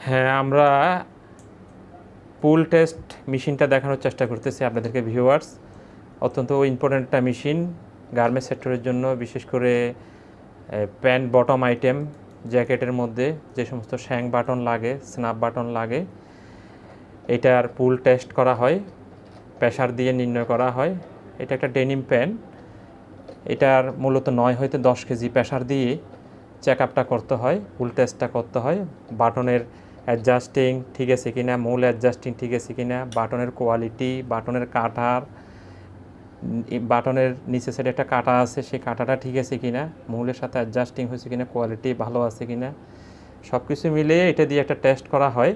হ্যাঁ, আমরা পুল টেস্ট মেশিনটা দেখানোর চেষ্টা করতেছি আপনাদেরকে ভিউয়ার্স। অত্যন্ত ইম্পর্ট্যান্ট একটা মেশিন গার্মেন্টস সেক্টরের জন্য, বিশেষ করে প্যান্ট বটম আইটেম, জ্যাকেটের মধ্যে যে সমস্ত শ্যাং বাটন লাগে, স্ন্যাপ বাটন লাগে, এটার পুল টেস্ট করা হয়, প্রেসার দিয়ে নির্ণয় করা হয়। এটা একটা ডেনিম প্যান্ট, এটার মূলত 9 হইতে 10 কেজি প্রেসার দিয়ে চেক আপটা করতে হয়, পুল টেস্টটা করতে হয়। বাটনের অ্যাডজাস্টিং ঠিক আছে কিনা, মূল অ্যাডজাস্টিং ঠিক আছে কিনা, বাটনের কোয়ালিটি, বাটনের কাটার, বাটনের নিচে সাইডে একটা কাটা আছে, সেই কাটাটা ঠিক আছে কিনা, মূলের সাথে অ্যাডজাস্টিং হয়েছে কিনা, কোয়ালিটি ভালো আছে কিনা, সব কিছু মিলিয়ে এটা দিয়ে একটা টেস্ট করা হয়।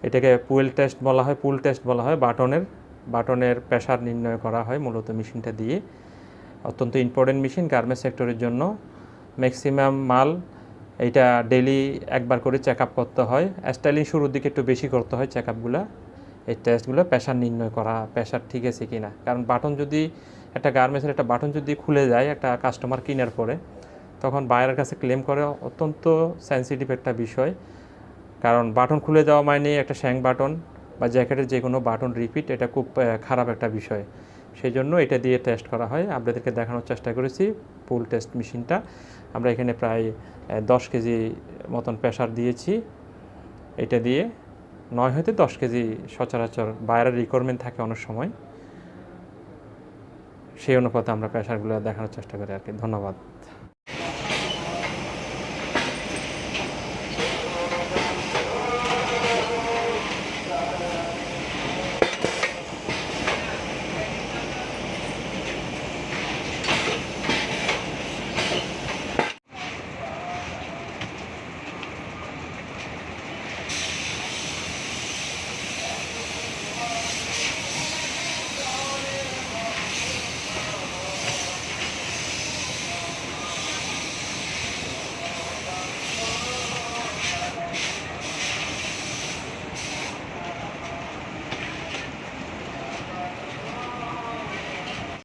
এটাকে পুল টেস্ট বলা হয়, পুল টেস্ট বলা হয়। বাটনের প্রেসার নির্ণয় করা হয় মূলত মেশিনটা দিয়ে। অত্যন্ত ইম্পর্টেন্ট মেশিন গার্মেন্টস সেক্টরের জন্য। ম্যাক্সিমাম মাল এইটা ডেইলি একবার করে চেক আপ করতে হয়। স্টাইলিং শুরুর দিকে একটু বেশি করতে হয় চেক আপগুলো, এই টেস্টগুলো প্রেসার নির্ণয় করা, প্রেসার ঠিক আছে কি না। কারণ বাটন যদি একটা গার্মেন্টসের একটা বাটন যদি খুলে যায় একটা কাস্টমার কেনার পরে, তখন বায়ারের কাছে ক্লেম করে, অত্যন্ত সেন্সিটিভ একটা বিষয়। কারণ বাটন খুলে যাওয়া মানে একটা শ্যাং বাটন বা জ্যাকেটের যে কোনো বাটন রিপিট, এটা খুব খারাপ একটা বিষয়। সেই জন্য এটা দিয়ে টেস্ট করা হয়। আপনাদেরকে দেখানোর চেষ্টা করেছি পুল টেস্ট মেশিনটা। আমরা এখানে প্রায় 10 কেজি মতন প্রেসার দিয়েছি। এটা দিয়ে 9 হইতে 10 কেজি সচরাচর বায়ারের রিকোয়ারমেন্ট থাকে অনেক সময়, সেই অনুপাতে আমরা প্রেসারগুলো দেখানোর চেষ্টা করি আর কি। ধন্যবাদ।